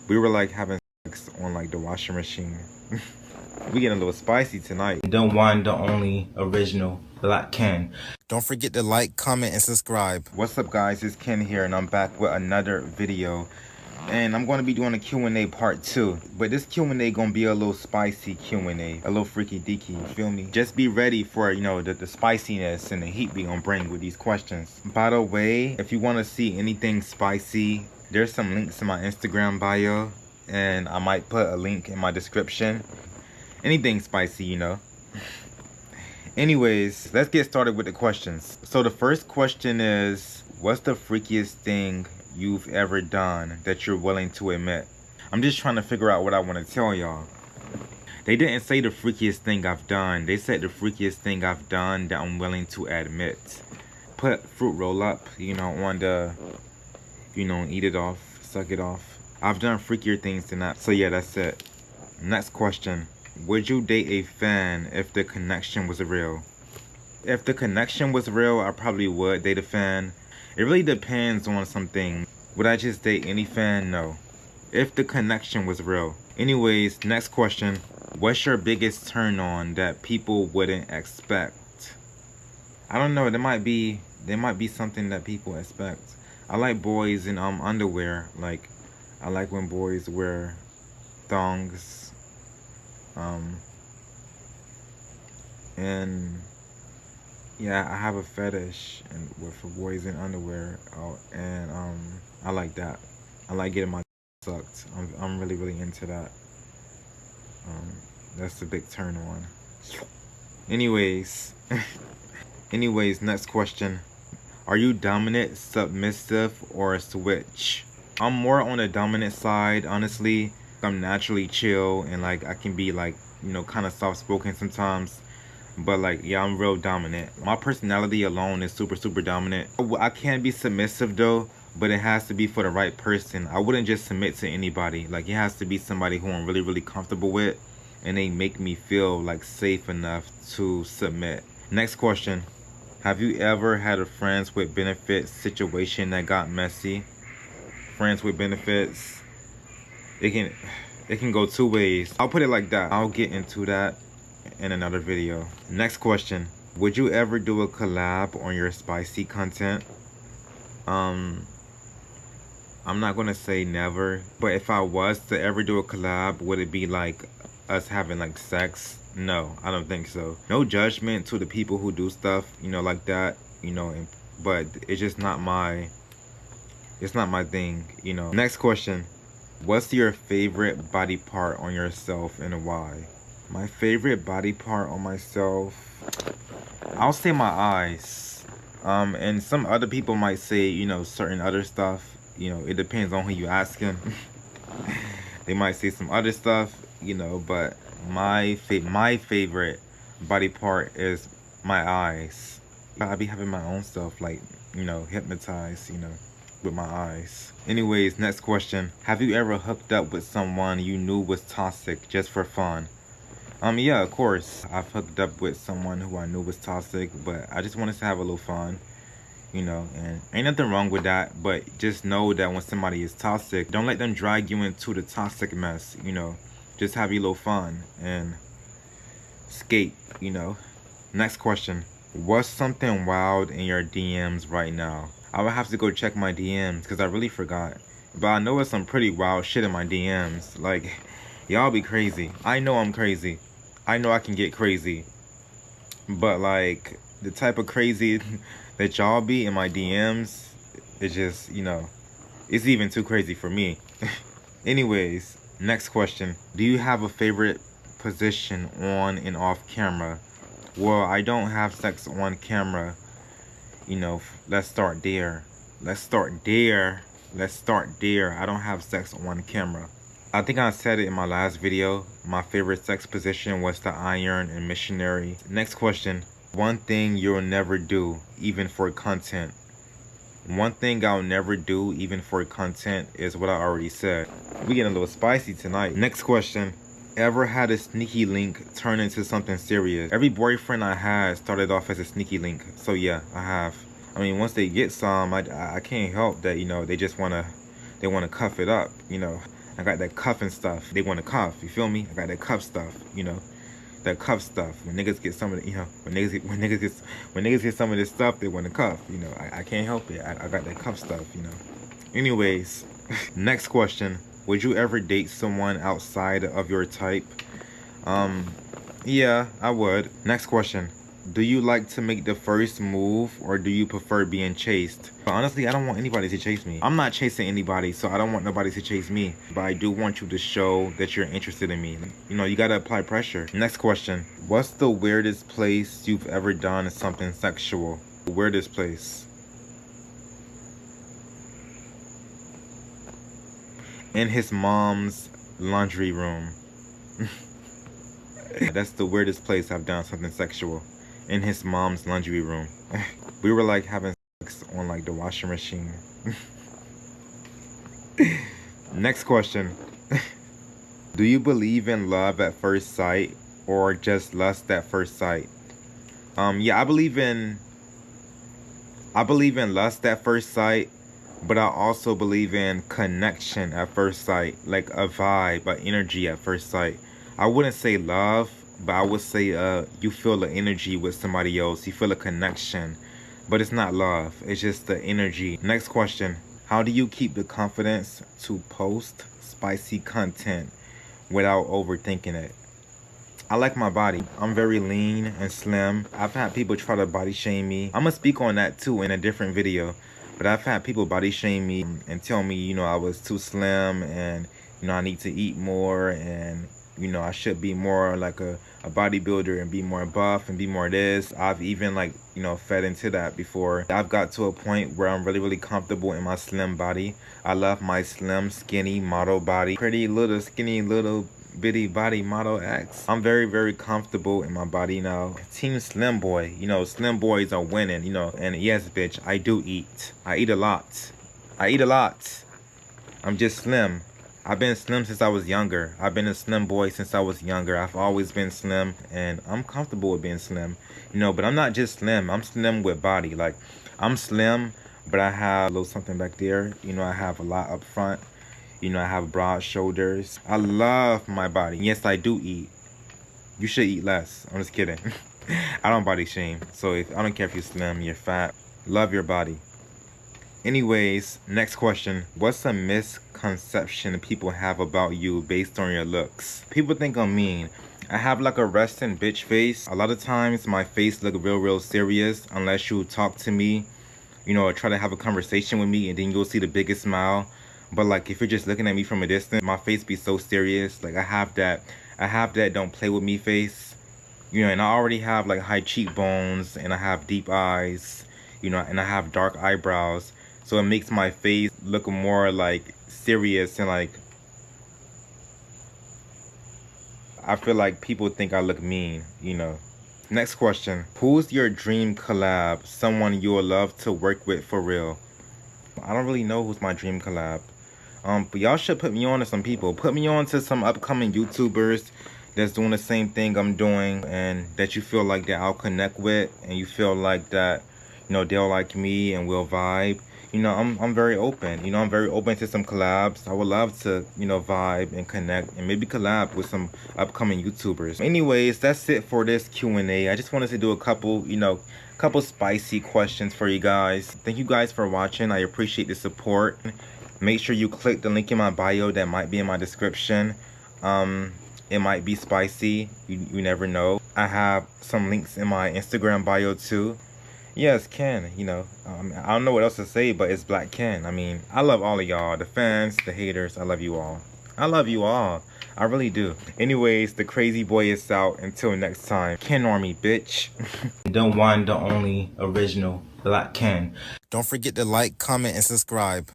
We were like having sex on like the washing machine. We getting a little spicy tonight. The one, the only original Black Ken. Don't forget to like, comment, and subscribe. What's up, guys? It's Ken here, and I'm back with another video. And I'm going to be doing a Q&A part 2. But this Q&A going to be a little spicy Q&A. A little freaky deaky, you feel me? Just be ready for, you know, the spiciness and the heat we going to bring with these questions. By the way, if you want to see anything spicy, there's some links in my Instagram bio. And I might put a link in my description. Anything spicy, you know. Anyways, let's get started with the questions. So the first question is, what's the freakiest thing you've ever done that you're willing to admit? I'm just trying to figure out what I want to tell y'all. They didn't say the freakiest thing I've done. They said the freakiest thing I've done that I'm willing to admit. Put fruit roll up, you know, on the, you know, eat it off, suck it off. I've done freakier things than that. So yeah, that's it. Next question. Would you date a fan if the connection was real? If the connection was real, I probably would date a fan. It really depends on something. Would I just date any fan? No. If the connection was real. Anyways, next question. What's your biggest turn on that people wouldn't expect? I don't know. There might be something that people expect. I like boys in underwear. Like, I like when boys wear thongs. And yeah, I have a fetish for boys in underwear. And I like that. I like getting my sucked. I'm really into that. That's the big turn on. Anyways, next question. Are you dominant, submissive, or a switch? I'm more on the dominant side, honestly. I'm naturally chill and like I can be like, you know, kind of soft-spoken sometimes. But like, yeah, I'm real dominant. My personality alone is super dominant. I can be submissive though, but it has to be for the right person. I wouldn't just submit to anybody. Like, it has to be somebody who I'm really comfortable with, and they make me feel like safe enough to submit. Next question. Have you ever had a friends with benefits situation that got messy? Friends with benefits, it can go two ways. I'll put it like that. I'll get into that in another video. Next question. Would you ever do a collab on your spicy content? I'm not gonna say never, but if I was to ever do a collab, would it be like us having like sex? No, I don't think so. No judgment to the people who do stuff, you know, like that, you know, but it's just not my thing, you know. Next question. What's your favorite body part on yourself and why? My favorite body part on myself, I'll say my eyes. And some other people might say, you know, certain other stuff. You know, it depends on who you asking. They might say some other stuff, you know, but my favorite body part is my eyes. I be having my own stuff, like, you know, hypnotized, you know, with my eyes. Anyways, next question. Have you ever hooked up with someone you knew was toxic just for fun? Yeah, of course. I've hooked up with someone who I knew was toxic, but I just wanted to have a little fun, you know, and ain't nothing wrong with that, but just know that when somebody is toxic, don't let them drag you into the toxic mess, you know. Just have your little fun and skate, you know. Next question. What's something wild in your DMs right now? I would have to go check my DMs because I really forgot. But I know it's some pretty wild shit in my DMs. Like, y'all be crazy. I know I'm crazy. I know I can get crazy. But like, the type of crazy that y'all be in my DMs, it's just, you know, it's even too crazy for me. Anyways, next question. Do you have a favorite position on and off camera? Well, I don't have sex on camera. You know, let's start there. I don't have sex on camera. I think I said it in my last video. My favorite sex position was the iron and missionary. Next question. One thing you'll never do, even for content. One thing I'll never do, even for content, is what I already said. We getting a little spicy tonight. Next question. Ever had a sneaky link turn into something serious? Every boyfriend I had started off as a sneaky link. So yeah, I have. I mean, once they get some, I can't help that, you know, they just wanna cuff it up, you know. I got that cuffing stuff. They want to cuff. You feel me? I got that cuff stuff. You know, that cuff stuff. When niggas get some of the, when niggas get some of this stuff, they want to cuff. You know, I can't help it. I got that cuff stuff. You know. Anyways, next question: would you ever date someone outside of your type? Yeah, I would. Next question: do you like to make the first move, or do you prefer being chased? But honestly, I don't want anybody to chase me. I'm not chasing anybody, so I don't want nobody to chase me. But I do want you to show that you're interested in me. You know, you gotta apply pressure. Next question: what's the weirdest place you've ever done something sexual? Weirdest place? In his mom's laundry room. That's the weirdest place I've done something sexual. In his mom's laundry room. We were like having sex on like the washing machine. Next question. Do you believe in love at first sight or just lust at first sight? Yeah, I believe in lust at first sight, but I also believe in connection at first sight, like a vibe, an energy at first sight. I wouldn't say love, but I would say you feel the energy with somebody else. You feel a connection, but it's not love. It's just the energy. Next question. How do you keep the confidence to post spicy content without overthinking it? I like my body. I'm very lean and slim. I've had people try to body shame me. I'm gonna speak on that too in a different video. But I've had people body shame me and tell me, you know, I was too slim and, you know, I need to eat more and, you know, I should be more like a bodybuilder and be more buff and be more this. I've even like, you know, fed into that before. I've got to a point where I'm really, really comfortable in my slim body. I love my slim, skinny model body. Pretty little, skinny, little bitty body model X. I'm very, very comfortable in my body now. Team Slim Boy. You know, Slim Boys are winning, you know. And yes, bitch, I do eat. I eat a lot. I eat a lot. I'm just slim. I've been slim since I was younger. I've been a slim boy since I was younger. I've always been slim and I'm comfortable with being slim. You know, but I'm not just slim. I'm slim with body. Like, I'm slim, but I have a little something back there. You know, I have a lot up front. You know, I have broad shoulders. I love my body. Yes, I do eat. You should eat less. I'm just kidding. I don't body shame. So I don't care if you're slim, you're fat. Love your body. Anyways, next question. What's a misconception people have about you based on your looks? People think I'm mean. I have like a resting bitch face. A lot of times my face look real serious unless you talk to me, you know, or try to have a conversation with me, and then you'll see the biggest smile. But like if you're just looking at me from a distance, my face be so serious. Like I have that don't play with me face. You know, and I already have like high cheekbones and I have deep eyes, you know, and I have dark eyebrows. So it makes my face look more like serious and like I feel like people think I look mean, you know. Next question. Who's your dream collab? Someone you would love to work with for real? I don't really know who's my dream collab. But y'all should put me on to some people. Put me on to some upcoming YouTubers that's doing the same thing I'm doing and that you feel like that I'll connect with and you feel like that, you know, they'll like me and we'll vibe. You know, I'm very open. You know, I'm very open to some collabs. I would love to, you know, vibe and connect and maybe collab with some upcoming YouTubers. Anyways, that's it for this Q&A. I just wanted to do a couple, you know, spicy questions for you guys. Thank you guys for watching. I appreciate the support. Make sure you click the link in my bio that might be in my description. It might be spicy. You never know. I have some links in my Instagram bio too. Yes, Ken, you know, I don't know what else to say, but it's Black Ken. I mean, I love all of y'all, the fans, the haters. I love you all. I love you all. I really do. Anyways, the crazy boy is out. Until next time, Ken Army, bitch. The one, the only, original, Black Ken. Don't forget to like, comment, and subscribe.